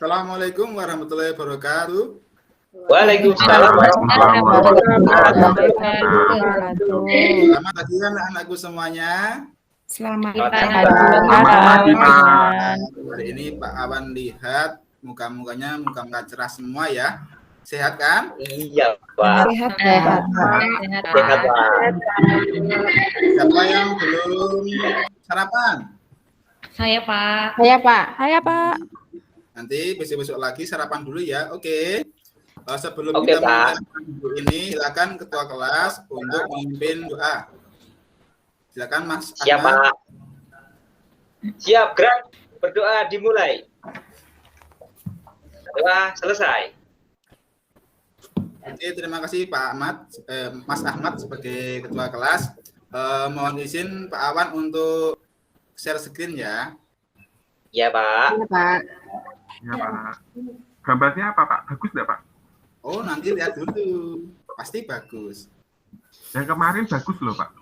Assalamualaikum warahmatullahi wabarakatuh. Waalaikumsalam warahmatullahi wabarakatuh. Selamat pagi anak-anakku semuanya. Selamat pagi. Hari ini Pak Awan lihat muka-mukanya muka-muka cerah semua ya. Sehat kan? Iya, Pak. Sehat, Sehat, Pak. Siapa yang belum sarapan? Saya, Pak. Saya Pak. Nanti besok-besok lagi sarapan dulu ya. Oke. Sebelum Oke, kita Pak. mulai ini, silakan ketua kelas untuk memimpin doa. Silakan Mas Siap, Ahmad. Pak. Siap, gerak. Berdoa dimulai. Doa selesai. Oke, terima kasih Pak Ahmad, Mas Ahmad sebagai ketua kelas. Mohon izin Pak Awan untuk share screen ya. Iya, Pak. Ya, Pak. Gambarnya apa, Pak? Bagus nggak, Pak? Oh, nanti lihat dulu. Pasti bagus. Yang kemarin bagus loh, Pak.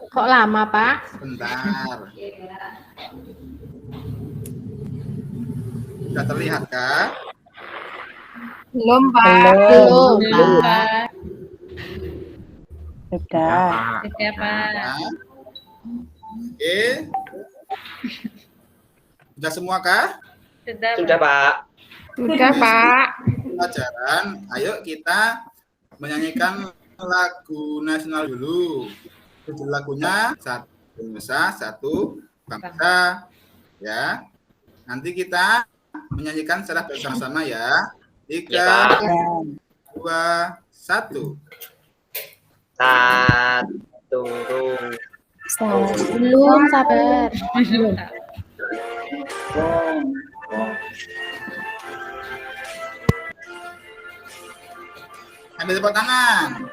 Kok lama, Pak? Bentar. Sudah terlihat kah? Belum, Pak. Belum, Pak. Ya, Pak. Sudah, Pak. Nah. Oke. Sudah semua kah? Sudah, Pak. Sudah, Pak. Pelajaran, ayo kita menyanyikan lagu nasional dulu. Judul lagunya Satu Indonesia, Satu Bangsa. Ya. Nanti kita menyanyikan secara bersama-sama ya. 3, 2, 1. Satu. Belum, sabar. Ambil tepuk tangan.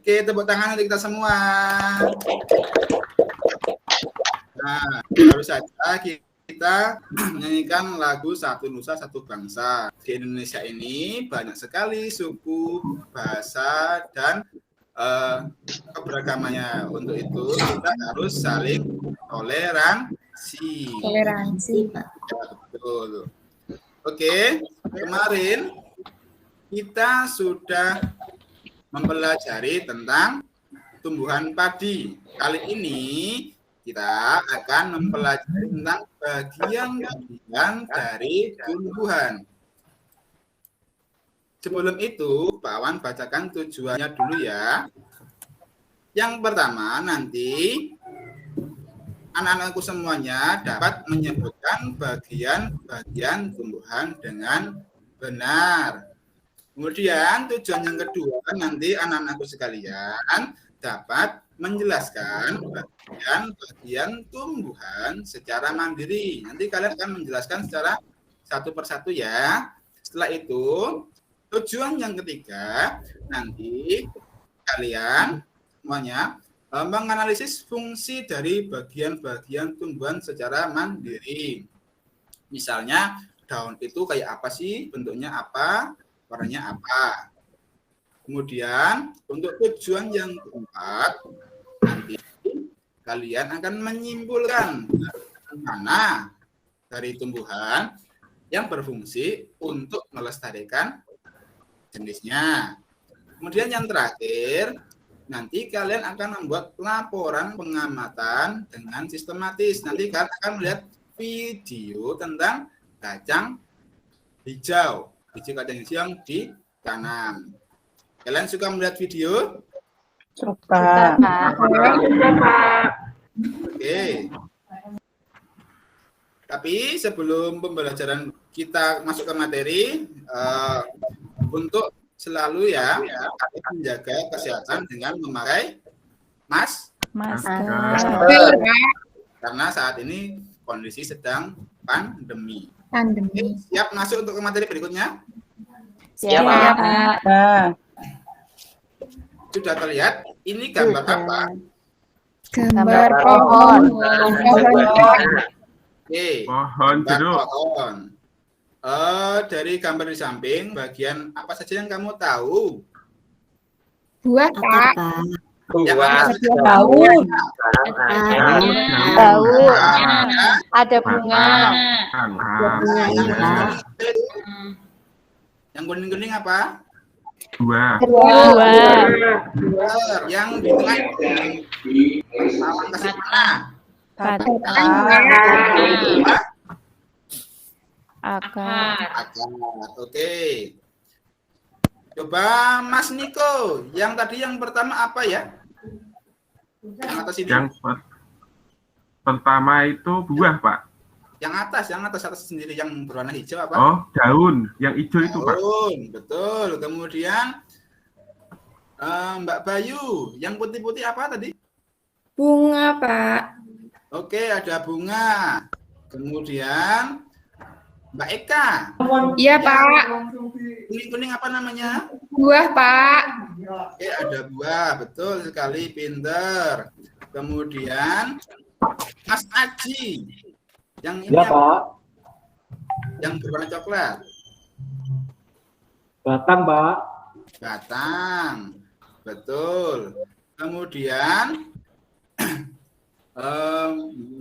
Oke, tepuk tangan untuk kita semua. Nah, baru saja kita menyanyikan lagu Satu Nusa Satu Bangsa. Di Indonesia ini banyak sekali suku, bahasa, dan keberagamannya. Untuk itu kita harus saling toleransi. Pak. Ya, betul. Oke, kemarin kita sudah mempelajari tentang tumbuhan padi. Kali ini kita akan mempelajari tentang bagian-bagian dari tumbuhan. Sebelum itu, Pak Wan bacakan tujuannya dulu ya. Yang pertama, nanti anak-anakku semuanya dapat menyebutkan bagian-bagian tumbuhan dengan benar. Kemudian tujuan yang kedua, nanti anak-anakku sekalian dapat menjelaskan bagian-bagian tumbuhan secara mandiri. Nanti kalian akan menjelaskan secara satu persatu ya. Setelah itu, tujuan yang ketiga, nanti kalian semuanya menganalisis fungsi dari bagian-bagian tumbuhan secara mandiri. Misalnya, daun itu kayak apa sih? Bentuknya apa? Warnanya apa? Kemudian untuk tujuan yang keempat, nanti kalian akan menyimpulkan mana dari tumbuhan yang berfungsi untuk melestarikan jenisnya. Kemudian yang terakhir, nanti kalian akan membuat laporan pengamatan dengan sistematis. Nanti kalian akan melihat video tentang kacang hijau. Biji kacang hijau yang ditanam. Kalian suka melihat video? Suka, Pak. Oke. Tapi sebelum pembelajaran kita masuk ke materi, untuk selalu ya menjaga kesehatan dengan memakai Masker. karena saat ini kondisi sedang pandemi. Pandemi. Siap masuk untuk ke materi berikutnya? Siap, Pak. Sudah terlihat? Ini gambar apa? Gambar pohon. Oke. Pohon Gambar jeruk. pohon. Dari gambar di samping, bagian apa saja yang kamu tahu? Buah, Pak. Yang Buah. apa saja? Daun. Daun. Ada bunga. Yang kuning-kuning apa? Buah. Buah. Yang di tengah lawan kasih mana? Akar. Oke. Coba Mas Niko, yang tadi yang pertama apa ya? Yang atas ini. Yang pertama itu buah, Pak. Yang atas sendiri yang berwarna hijau apa? Oh, daun. Yang hijau itu, Pak. Daun, betul. Kemudian Mbak Bayu, yang putih-putih apa tadi? Bunga, Pak. Oke, ada bunga. Kemudian Mbak Eka, Iya, Pak. kuning-kuning apa namanya? Buah, Pak. Oke, ada buah, betul sekali, pinter. Kemudian Mas Aji, yang ini Ya, apa? Pak. Yang berwarna coklat. Batang, Pak. Batang, betul. Kemudian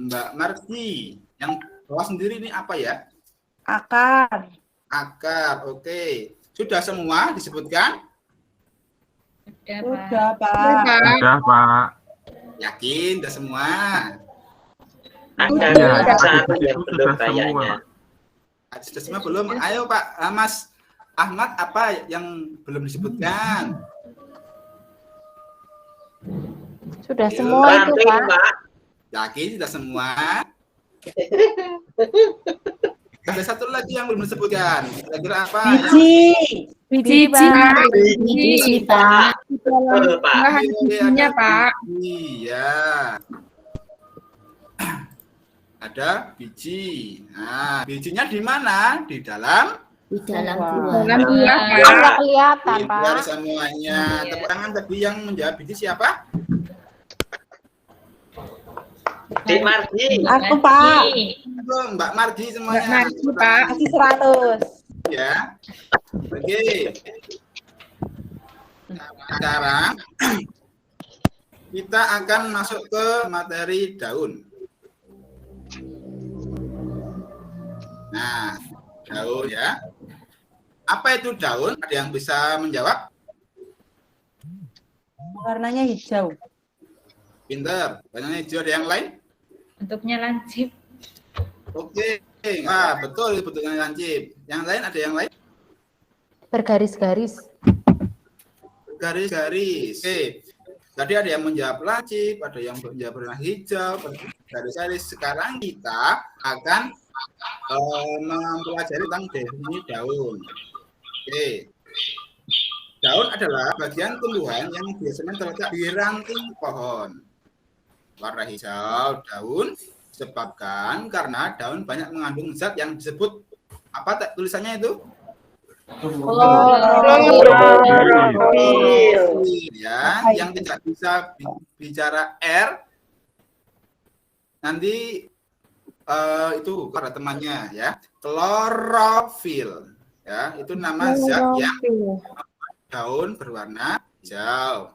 Mbak Marti, yang bawah sendiri ini apa ya? Akar. Akar, oke. Sudah semua disebutkan? Udah, Pak. Pak. Sudah, Pak. Yakin, sudah semua? Ada Ya, satu itu yang belum sudah kayaknya. semua. Sudah semua belum? Ayo Pak, Mas Ahmad, apa yang belum disebutkan? Sudah Ayo. semua itu, Bantuin, Pak. Pak. Yakin sudah semua? Ada satu lagi yang belum disebutkan. Kira-kira apa? Biji, Pak. Biji, Pak. Betul, Pak. Buah ada bijinya, Pak. Iya. Ada biji. Nah, bijinya di mana? Di dalam Di dalam Dalam buah. buah, Pak. Nggak kelihatan, pintar semuanya. Tepuk tangan tadi yang menjawab biji siapa? Dik Mardi. Aku, Pak. Itu Mbak Mardi semuanya. Mbak Mardi, Pak. Kasih 100. Ya. Oke. Sekarang kita akan masuk ke materi daun. Nah, daun ya. Apa itu daun? Ada yang bisa menjawab? Warnanya hijau. Pinter. Warnanya hijau. Ada yang lain? Bentuknya lancip. Oke. Ah, betul bentuknya lancip. Yang lain ada yang lain? Bergaris-garis. Garis-garis. Oke. Tadi ada yang menjawab lancip, ada yang menjawab warna hijau, garis-garis. Sekarang kita akan mempelajari tentang definisi daun. Oke. Daun adalah bagian tumbuhan yang biasanya terletak di ranting pohon. Warna hijau daun disebabkan karena daun banyak mengandung zat yang disebut apa tulisannya itu? Ya, yang tidak bisa bicara R nanti itu pada temannya ya, klorofil ya, itu nama zat yang daun berwarna hijau.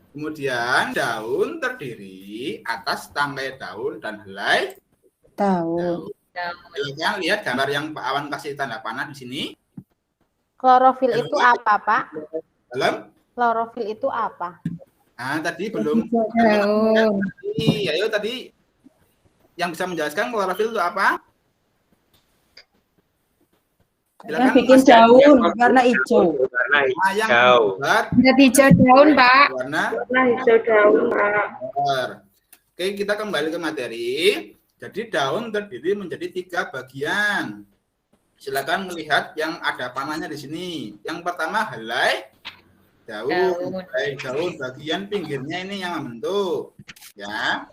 Kemudian daun terdiri atas tangkai daun dan helai daun. Silakan lihat gambar yang Pak Awan kasih tanda panah di sini. Klorofil itu apa, Pak? Dalam Klorofil itu apa? Tadi belum. Daun. Ayo tadi yang bisa menjelaskan klorofil itu apa? Yang bikin daun warna hijau. Warna Yang hijau. membuat Ada hijau daun, Pak. warna. hijau daun, Pak. Oke, kita kembali ke materi. Jadi daun terdiri menjadi 3 bagian. Silakan melihat yang ada panahnya di sini. Yang pertama helai daun. Helai daun bagian pinggirnya ini yang membentuk, ya.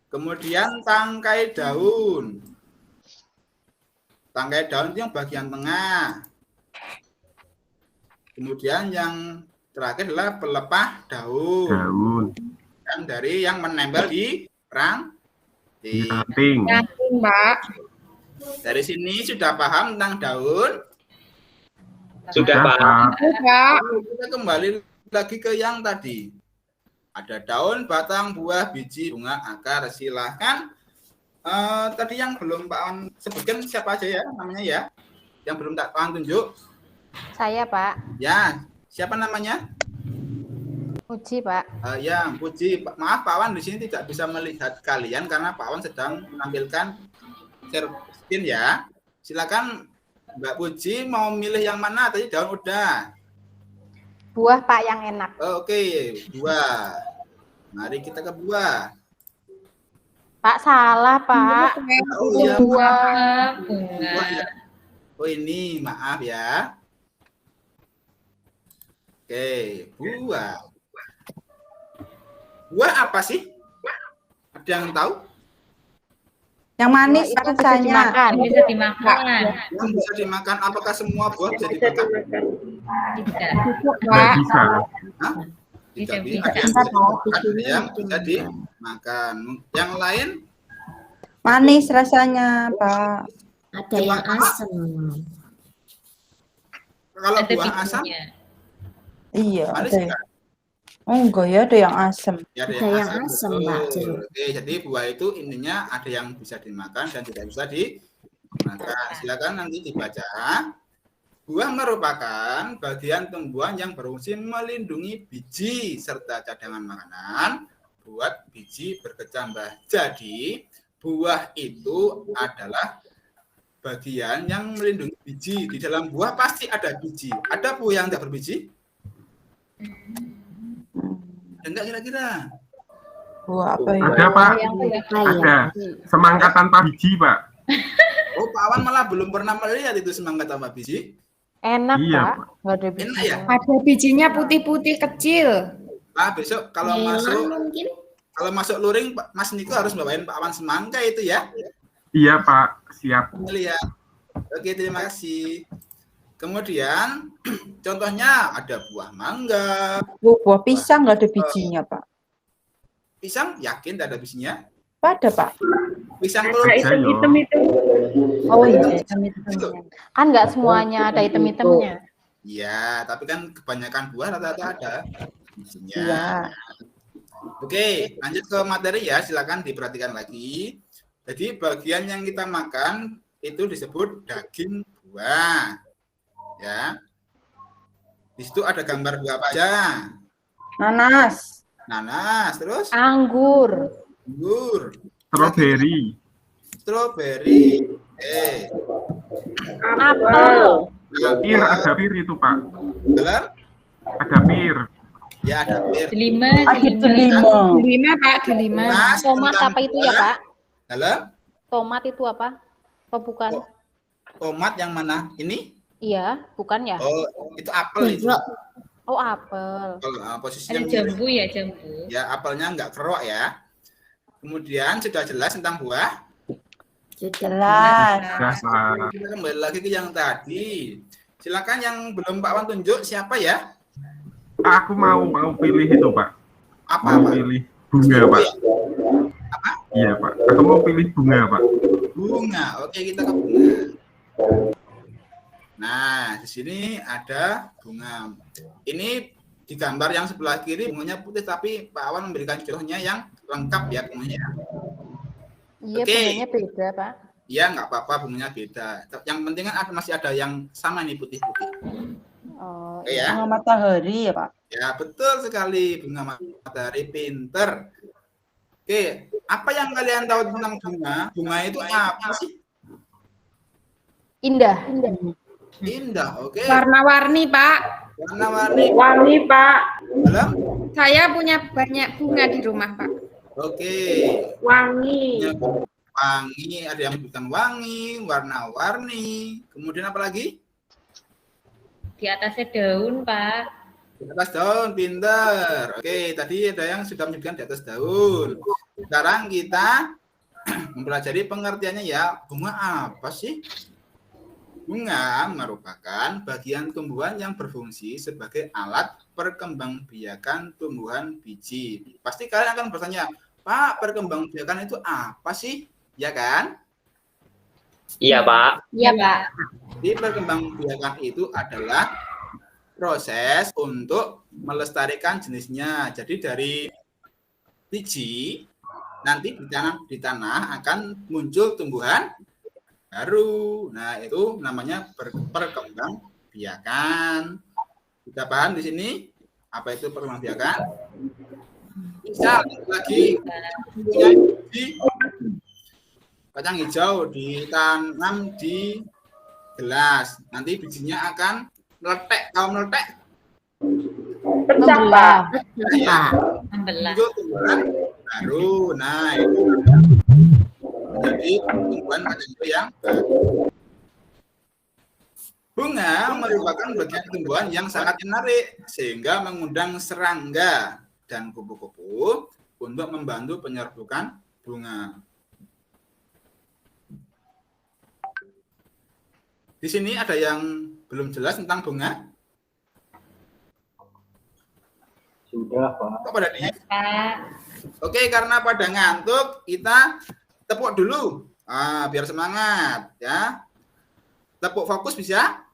Kemudian tangkai daun. Tangkai daun itu yang bagian tengah. Kemudian yang terakhir adalah pelepah daun. Daun. Yang dari yang menempel di Di ranting. ranting. Pak. Dari sini sudah paham tentang daun? Sudah, Pak. Pak. Kita kembali lagi ke yang tadi. Ada daun, batang, buah, biji, bunga, akar. Silahkan. Tadi yang belum Pak Wan sebutkan siapa aja ya namanya ya? Yang belum Pak Wan tunjuk? Saya, Pak. Ya, siapa namanya? Puji, Pak. Ya, Puji. Maaf Pak Wan di sini tidak bisa melihat kalian karena Pak Wan sedang menampilkan share screen ya. Silakan Mbak Puji mau milih yang mana? Tadi daun udah. Buah, Pak, yang enak. Oke, buah. Mari kita ke buah. Pak, salah, Pak. Oh iya, Buah, bunga. buah ya. Oh ini, maaf ya. Oke, buah. Buah apa sih? Ada yang tahu? Yang manis Itu bisa rasanya. dimakan. Bisa dimakan. Yang bisa dimakan. Apakah semua buah bisa dimakan? Tidak. Pak. Nggak bisa. Hah? Tidak Bisa, bisa. bisa. Ada yang bisa dimakan. Yang lain? Manis rasanya, Pak. Ada yang asam. Kalau Ada buah asam, bikunya. Iya, manis ada. enggak? Oh, enggak ya, ada yang asam. Ya, Ada yang asam, betul. Pak, jeruk. Oke, jadi buah itu intinya ada yang bisa dimakan dan tidak bisa dimakan. Silakan nanti dibaca. Buah merupakan bagian tumbuhan yang berfungsi melindungi biji serta cadangan makanan buat biji berkecambah. Jadi, buah itu adalah bagian yang melindungi biji. Di dalam buah pasti ada biji. Ada buah yang tidak berbiji? Enggak kira-kira? Buah apa ya? Ada, Pak. Kayak Ada. Semangka tanpa biji, Pak. Oh, Pak Wan malah belum pernah melihat itu semangka tanpa biji. Enak, Iya, Pak. Pak. Nggak ada biji. Enak ya? Ada bijinya putih-putih kecil. Nah, besok kalau mungkin. masuk luring, Mas Niko harus bawain Pak Wan semangka itu ya. Iya, Pak. Siap. Lihat. Oke, terima kasih. Kemudian contohnya ada buah mangga, Buah pisang nggak ada bijinya, Pak. pisang yakin tidak ada bijinya? Ada, Pak. Pisang Ada, kalau yo. itu. Oh iya, hitam-hitam. Kan nggak semuanya ada item-itemnya. iya, tapi kan kebanyakan buah rata-rata ada bijinya. Iya. Oke, lanjut ke materi ya, silakan diperhatikan lagi. Jadi bagian yang kita makan itu disebut daging buah. Ya. Di situ ada gambar buah apa aja? Nanas. Nanas, terus Anggur. anggur, Strawberry. stroberi, Apel. Pir, ada pir itu, Pak. dalam Ada pir. ya ada pir. Delima, Ada delima. Delima, Pak, delima. Nanas, Tomat tentang apa itu ya, buah. Pak? Dalam Tomat itu apa? Oh, bukan. Oh. tomat yang mana? Ini? Iya, bukan ya? Oh, itu apel itu. Jeruk. Oh, apel. Kalau posisinya ada jambu ya, jambu. ya apelnya enggak kerok ya. Kemudian sudah jelas tentang buah. Jelas. Jelas, Pak. Kita kembali lagi ke yang tadi. Silakan yang belum Pak Wan tunjuk siapa ya? Aku mau pilih itu, Pak. Apa Mau Pak? pilih bunga, Pak. Iya, Pak. Aku mau pilih bunga, Pak. Bunga. Oke, kita ke bunga. Nah, di sini ada bunga. Ini di gambar yang sebelah kiri bunganya putih, tapi Pak Awan memberikan contohnya yang lengkap ya bunganya. Iya, Oke. bunganya beda, Pak. Ya, nggak apa-apa bunganya beda. Yang penting kan masih ada yang sama nih putih-putih. Oh, Oke ya. Bunga matahari ya Pak. Ya, betul sekali. Bunga matahari, pinter. Oke, apa yang kalian tahu tentang bunga? Bunga itu apa sih? indah. Indah, oke. Warna-warni, Pak. Warna-warni. Wangi, Pak. Dalam? Saya punya banyak bunga di rumah, Pak. Oke. Wangi. Wangi, ada yang bukan wangi, warna-warni. Kemudian apa lagi? Di atasnya daun, Pak. Di atas daun, pinter. Oke, tadi ada yang sudah menyebutkan di atas daun. Sekarang kita mempelajari pengertiannya ya. Bunga apa sih? Bunga merupakan bagian tumbuhan yang berfungsi sebagai alat perkembangbiakan tumbuhan biji. Pasti kalian akan bertanya, Pak, perkembangbiakan itu apa sih? Ya kan? Iya, Pak. Iya, Pak. Di perkembangbiakan itu adalah proses untuk melestarikan jenisnya. Jadi dari biji nanti di tanah akan muncul tumbuhan baru. Nah, itu namanya perkembangbiakan. Kita paham di sini apa itu perkembangbiakan? Misal lagi punya biji kacang hijau ditanam di gelas, nanti bijinya akan meletek. Kalau meletek, Pecah, Pak. Pak. Membelah. muncul tumbuhan baru. Nah, itu menjadi tumbuhan kacang hijau yang baru. Bunga merupakan bagian tumbuhan yang sangat menarik sehingga mengundang serangga dan kupu-kupu untuk membantu penyerbukan bunga. Di sini ada yang belum jelas tentang bunga? Sudah, Pak. Kok pada diam? Pak. Oke, karena pada ngantuk, kita tepuk dulu. Biar semangat ya. Tepuk fokus bisa?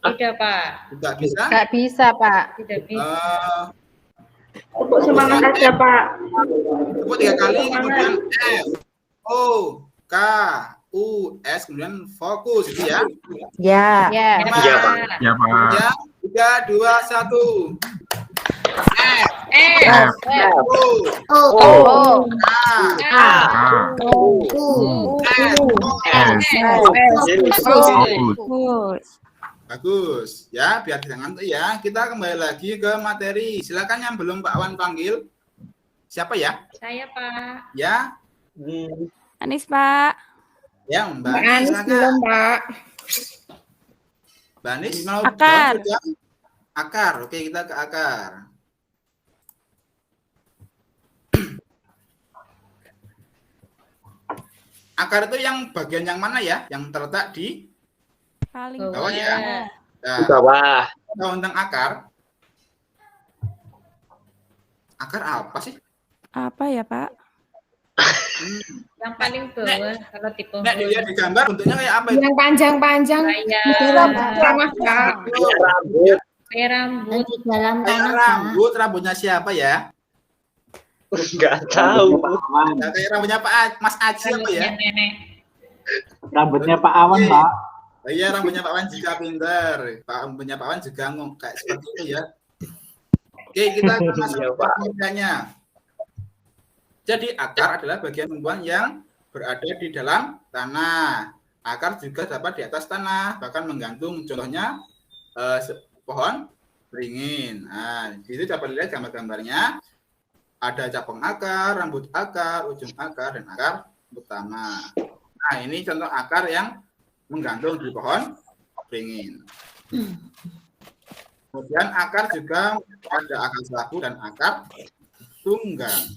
Tidak, Pak. Tidak bisa. Nggak bisa, Pak. Tidak bisa. Tepuk semangat aja, Pak. Tepuk 3 kali, kemudian F, O, K, U, S, kemudian fokus, gitu ya. Ya. Ya. Iya, Pak. Ya, Pak. Ya, 3, 2, 1. F, F, O, Oh. K, K, U. S, S, fokus. Bagus. Ya, biar tidak ngantuk ya. Kita kembali lagi ke materi. Silakan yang belum Pak Wan panggil. Siapa ya? Saya, Pak. Ya, Anis, Pak. ya Mbak Mbak Anis, Anis silakan. belum, Pak. Mbak Anis mau Akar. jawab sudah? Akar. Oke, kita ke akar. Akar itu yang bagian yang mana ya? Yang terletak di Paling bawah ya. Nah, Di bawah. tahu tentang akar? Akar apa sih? apa ya, Pak? Yang paling bawah kalau di pohon. Nah, dilihat di gambar bentuknya kayak apa itu? Yang panjang-panjang. Kayak Ramah, Pak. Rambut. kayak rambut. Di dalam Kayak tanah, Pak. rambut, rambutnya siapa ya? Enggak tahu. Pak Awan. Nah, kayak rambutnya Mas Aji apa ya? Rambutnya nenek. Rambutnya Pak Awan, Pak. Oh, iya, rambutnya Pak Wan juga pinter. Rambutnya Pak Wan juga kayak seperti itu ya. Oke, kita masuk Iya, ke Pak. pengertiannya. Jadi akar adalah bagian tumbuhan yang berada di dalam tanah. Akar juga dapat di atas tanah, bahkan menggantung. Contohnya pohon beringin. Nah, di situ dapat dilihat gambar-gambarnya. Ada cabang akar, rambut akar, ujung akar, dan akar utama. Nah, ini contoh akar yang menggantung di pohon beringin. Kemudian akar juga ada akar selaku dan akar tunggang.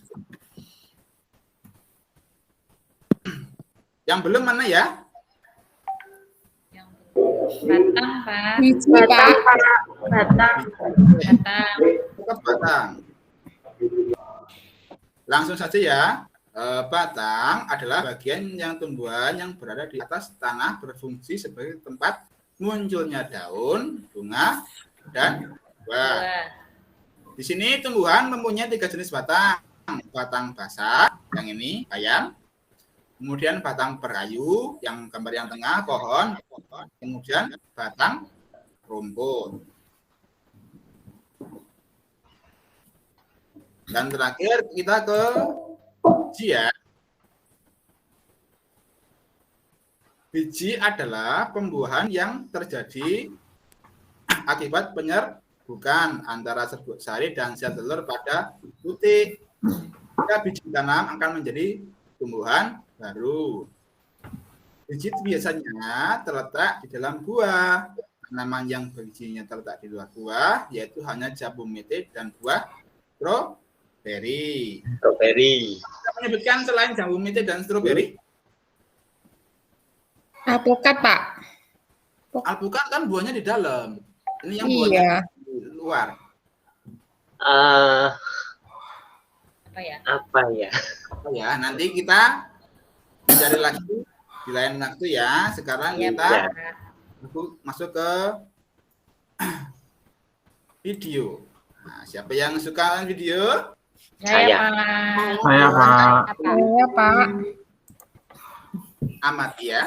Yang belum mana ya? Yang batang, Pak. Biji, Pak. Batang. Batang. Tetap batang. Langsung saja ya. Batang adalah bagian yang tumbuhan yang berada di atas tanah berfungsi sebagai tempat munculnya daun, bunga, dan buah. Buah. Di sini tumbuhan mempunyai 3 jenis batang. Batang basah, yang ini ayam. Kemudian batang perayu, yang gambar yang tengah pohon. Kemudian batang rumput. Dan terakhir kita ke biji ya. Biji adalah pembuahan yang terjadi akibat penyerbukan antara serbuk sari dan sel telur pada putik. Jika biji tanam akan menjadi tumbuhan baru. Biji itu biasanya terletak di dalam buah. Tanaman yang bijinya terletak di luar buah yaitu hanya jambu mete dan buah stroberi. Strawberry. Kita menyebutkan selain jambu mete dan stroberi. Alpukat, Pak. Alpukat kan buahnya di dalam. Ini yang buahnya Iya. di luar. Apa ya? Apa ya? Oh ya, nanti kita cari lagi di lain waktu ya. Sekarang Iya, kita Pak. masuk ke video. Nah, siapa yang suka video? Saya, Pak. Saya, Pak. Iya, Pak. Amati ya.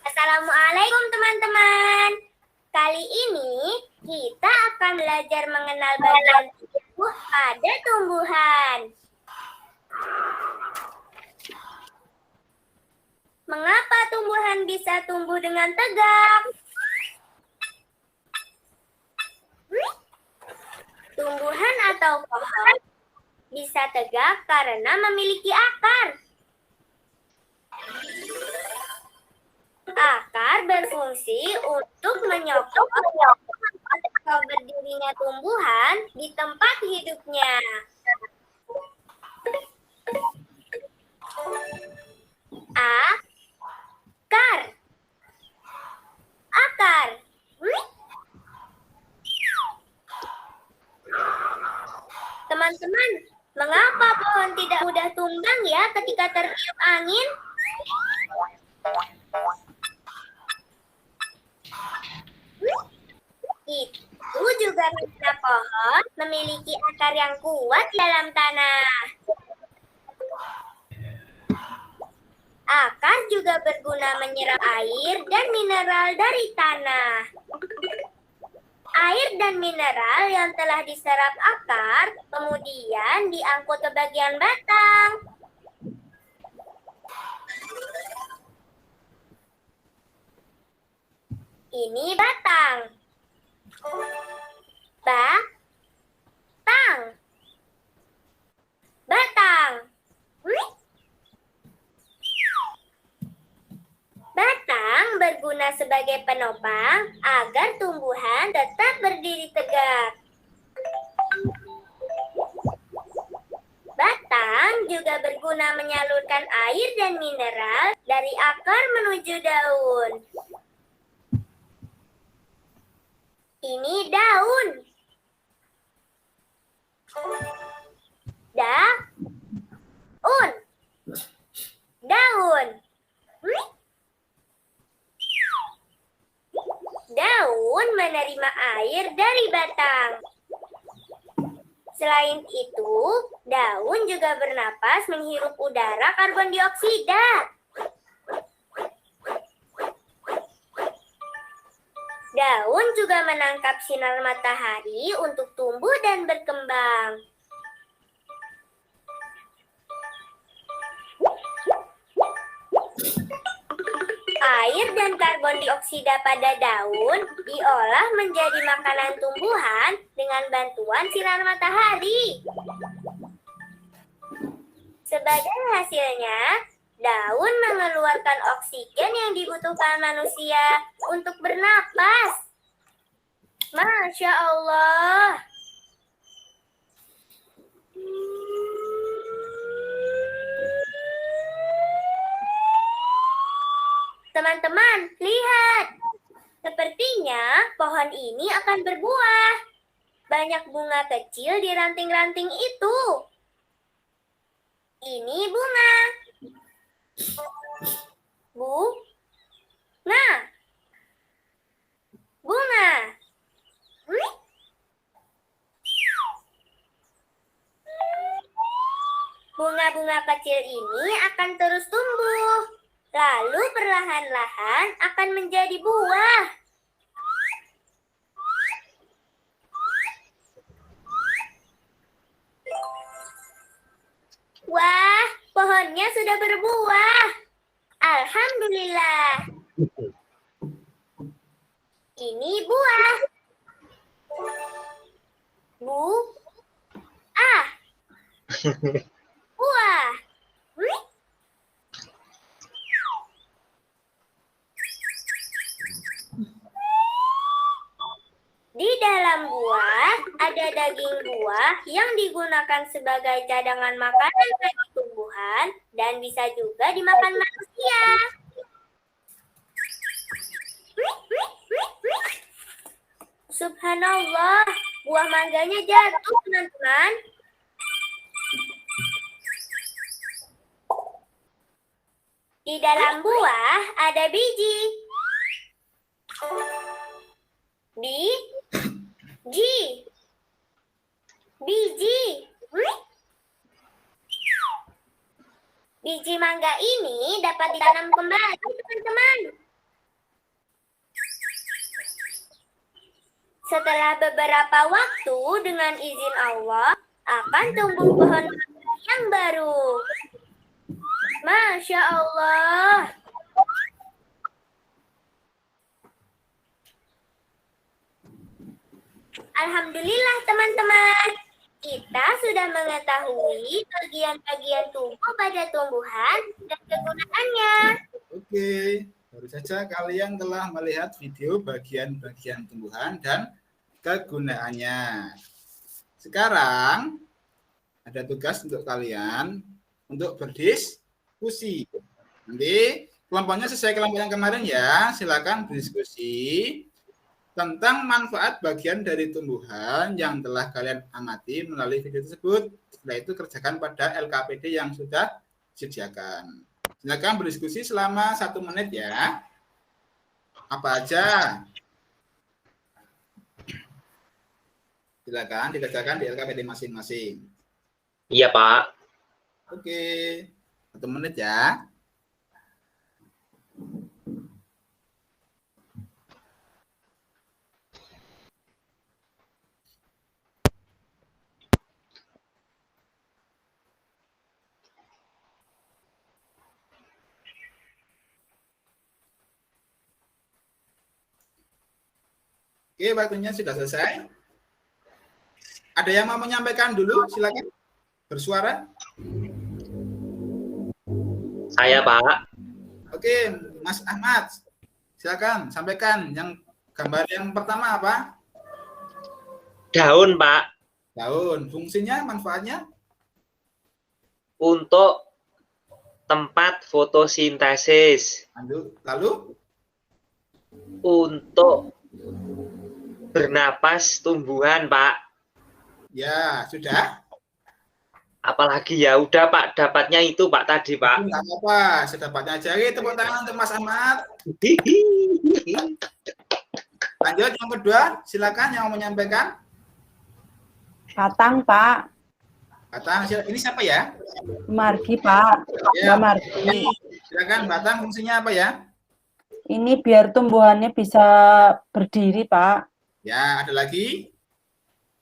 Assalamualaikum teman-teman. Kali ini kita akan belajar mengenal bagian tubuh pada tumbuhan. Mengapa tumbuhan bisa tumbuh dengan tegak? Tumbuhan atau pohon bisa tegak karena memiliki akar. Akar berfungsi untuk menyokong atau berdirinya tumbuhan di tempat hidupnya. Akar. Akar. Teman-teman, mengapa pohon tidak mudah tumbang ya ketika tertiup angin? Itu juga karena pohon memiliki akar yang kuat dalam tanah. Akar juga berguna menyerap air dan mineral dari tanah. Air dan mineral yang telah diserap akar kemudian diangkut ke bagian batang. Ini batang. Batang. Batang. Batang berguna sebagai penopang agar tumbuhan tetap berdiri tegak. Batang juga berguna menyalurkan air dan mineral dari akar menuju daun. Ini daun. Daun. Daun. Daun menerima air dari batang. Selain itu, daun juga bernapas menghirup udara karbon dioksida. Daun juga menangkap sinar matahari untuk tumbuh dan berkembang. Air dan karbon dioksida pada daun diolah menjadi makanan tumbuhan dengan bantuan sinar matahari. Sebagai hasilnya, daun mengeluarkan oksigen yang dibutuhkan manusia untuk bernapas. Masya Allah. Teman-teman, lihat. Sepertinya pohon ini akan berbuah. Banyak bunga kecil di ranting-ranting itu. Ini bunga. Bunga. Bunga. Bunga-bunga kecil ini akan terus tumbuh, lalu perlahan-lahan akan menjadi buah. Wah, pohonnya sudah berbuah. Alhamdulillah. Ini buah. Buah. Di dalam buah ada daging buah yang digunakan sebagai cadangan makanan bagi tumbuhan dan bisa juga dimakan manusia. Subhanallah, buah mangganya jatuh, teman-teman. Di dalam buah ada biji. Biji. Biji mangga ini dapat ditanam kembali, teman-teman. Setelah beberapa waktu, dengan izin Allah, akan tumbuh pohon mangga yang baru. Masya Allah. Alhamdulillah, teman-teman. Kita sudah mengetahui bagian-bagian tubuh pada tumbuhan dan kegunaannya. Oke, baru saja kalian telah melihat video bagian-bagian tumbuhan dan kegunaannya. Sekarang ada tugas untuk kalian untuk berdiskusi. Nanti kelompoknya sesuai kelompok yang kemarin ya. Silakan berdiskusi tentang manfaat bagian dari tumbuhan yang telah kalian amati melalui video tersebut. Setelah itu kerjakan pada LKPD yang sudah disediakan. Silakan berdiskusi selama 1 menit ya. Apa aja? Silakan dikerjakan di LKPD masing-masing. Iya, Pak. Oke, 1 menit ya. Oke, waktunya sudah selesai. Ada yang mau menyampaikan dulu? Silakan bersuara. Saya, Pak. Oke, Mas Ahmad, silakan sampaikan. Yang gambar yang pertama apa? Daun, Pak. Daun. Fungsinya, manfaatnya? Untuk tempat fotosintesis. Lalu? Untuk bernapas tumbuhan, Pak. Ya, sudah. Apalagi ya udah, Pak, dapatnya itu, Pak, tadi, Pak. Enggak apa-apa, sedapatnya aja. Tepuk tangan untuk Mas Ahmad. Lanjut yang kedua, silakan yang mau menyampaikan. Batang, Pak. Batang, ini siapa ya? Margi, Pak. Ya, Margi. Silakan, batang fungsinya apa ya? Ini biar tumbuhannya bisa berdiri, Pak. Ya, ada lagi?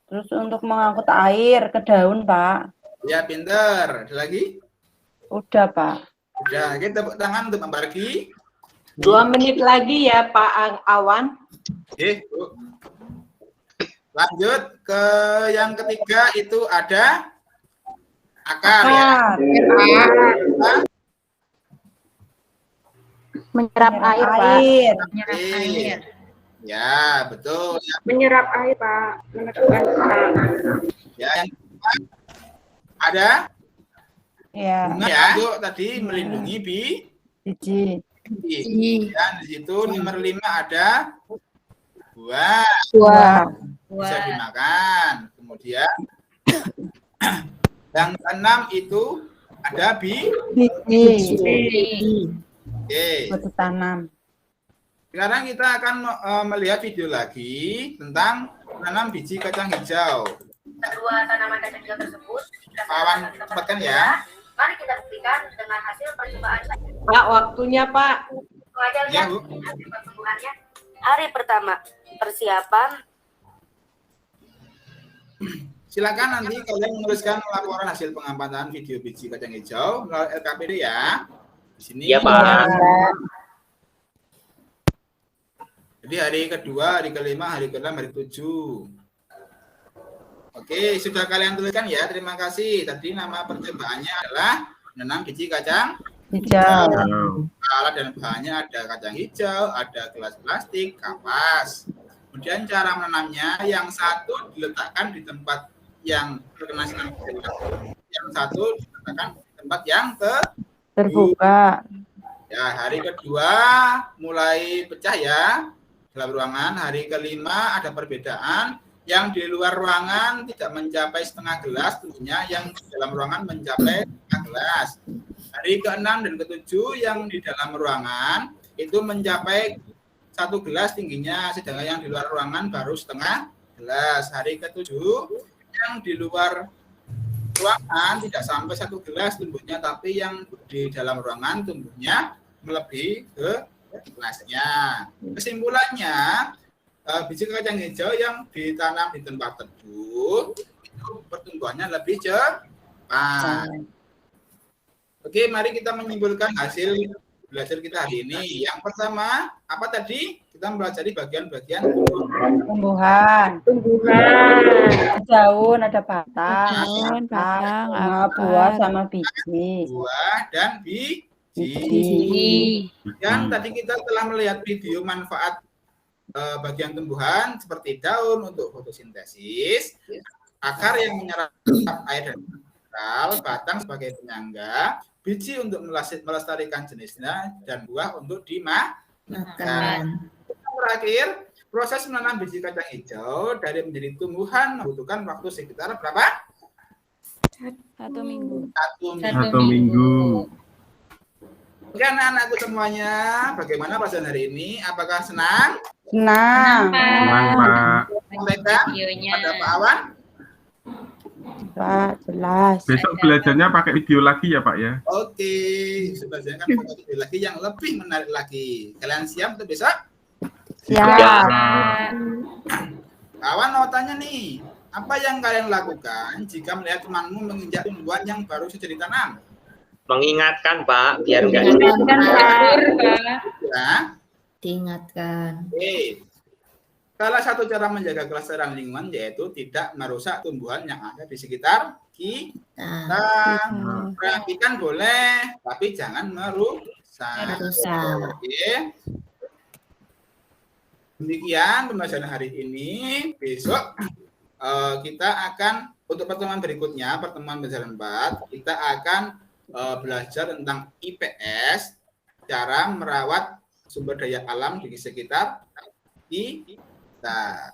Terus untuk mengangkut air ke daun, Pak. Ya, pinter. Ada lagi? Udah, Pak. Udah, kita tepuk tangan untuk Mbak Margi. 2 menit lagi ya, Pak Awan. Oke, Bu. Lanjut ke yang ketiga, itu ada akar. Ya. Menyerap air, Pak. Menyerap air. Ya, betul. Ya, Menyerap air, Pak. Menekan, Pak. ya yang kedua, ada Ya. bunga ya, yuk tadi melindungi Biji. biji. Dan di situ nomor 5 ada buah. Buah. Bisa dimakan. Kemudian yang keenam itu ada Biji. Oke. Buat tanam. Sekarang kita akan melihat video lagi tentang menanam biji kacang hijau. kedua tanaman kacang hijau tersebut. Awan cepatkan ya. Mari kita buktikan dengan hasil percobaan. Pak, waktunya Pak. Aja Ya, lihat Bu. hasil pertumbuhannya. Hari pertama, persiapan. Silakan nanti kalian menuliskan laporan hasil pengamatan video biji kacang hijau melalui LKPD ya. Di sini. Iya, Pak. Jadi hari kedua, hari kelima, hari keenam, hari ketujuh. Oke, sudah kalian tuliskan ya. Terima kasih. Tadi nama percobaannya adalah menanam biji kacang Hijau. alat dan bahannya ada kacang hijau, ada gelas plastik, kapas. Kemudian cara menanamnya, yang satu diletakkan di tempat yang terkena sinar matahari, yang satu diletakkan di tempat yang Terbuka. ya. Hari kedua mulai pecah ya dalam ruangan. Hari kelima ada perbedaan, yang di luar ruangan tidak mencapai setengah gelas, tentunya yang di dalam ruangan mencapai setengah gelas. Hari ke-6 dan ke-7 yang di dalam ruangan itu mencapai 1 gelas tingginya, sedangkan yang di luar ruangan baru setengah gelas. Hari ke-7 yang di luar ruangan tidak sampai 1 gelas tumbuhnya, tapi yang di dalam ruangan tumbuhnya melebihi ke gelasnya. Kesimpulannya, biji kacang hijau yang ditanam di tempat teduh itu pertumbuhannya lebih cepat. Oke, mari kita menyimpulkan hasil belajar kita hari ini. Yang pertama, apa tadi? Kita mempelajari bagian-bagian Tumbuhan. Daun, ada batang, sama buah sama biji. buah dan biji. Dan tadi kita telah melihat video manfaat bagian tumbuhan seperti daun untuk fotosintesis, akar yang menyerap air dan mineral, batang sebagai penyangga, biji untuk melestarikan jenisnya, dan buah untuk dimakan. Terakhir, proses menanam biji kacang hijau dari menjadi tumbuhan membutuhkan waktu sekitar berapa? 1 minggu. 1 minggu. Oke, anak-anakku semuanya, bagaimana pelajaran hari ini? Apakah senang? Senang. Senang, Pak. Sampaikan Videonya. pada Pak Awan. Pak, jelas. Besok belajarnya pakai video lagi ya, Pak ya? Oke, sebenarnya kan video lagi yang lebih menarik lagi. Kalian siap untuk besok? Siap. Kawan mau tanya nih, apa yang kalian lakukan jika melihat temanmu menginjak tumbuhan yang baru saja ditanam? Mengingatkan, Pak, biar enggak Ingatkan Pak. Ya, Diingatkan. oke. Salah satu cara menjaga kelestarian lingkungan yaitu tidak merusak tumbuhan yang ada di sekitar kita. Perhatikan boleh, tapi jangan merusak. Oke. Demikian pembelajaran hari ini. Besok kita akan untuk pertemuan berikutnya, pertemuan pelajaran 4, kita akan belajar tentang IPS, cara merawat sumber daya alam di sekitar kita.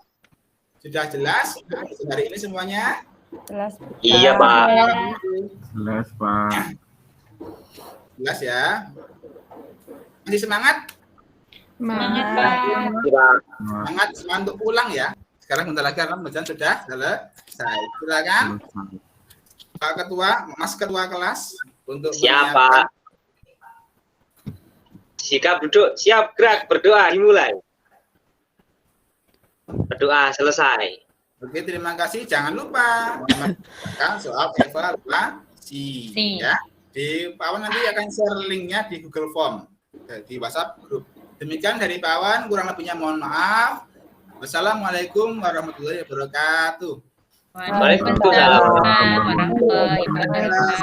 Sudah jelas hari ini semuanya? Jelas. Iya, Pak. Jelas, Pak. Jelas ya. Masih semangat? Semangat Pak. Semangat untuk pulang ya. Sekarang bentar lagi karena pembelajaran sudah selesai. Silakan Pak Ketua, Mas Ketua kelas untuk Siapa? Sikap duduk, siap gerak, berdoa dimulai. Berdoa selesai. Oke, terima kasih. Jangan lupa melakukan soal evaluasi ya. Di Pak Awan nanti akan share linknya di Google Form di WhatsApp grup. Demikian dari Pak Awan, kurang lebihnya mohon maaf. Wassalamualaikum warahmatullahi wabarakatuh. Waalaikumsalam warahmatullahi wabarakatuh.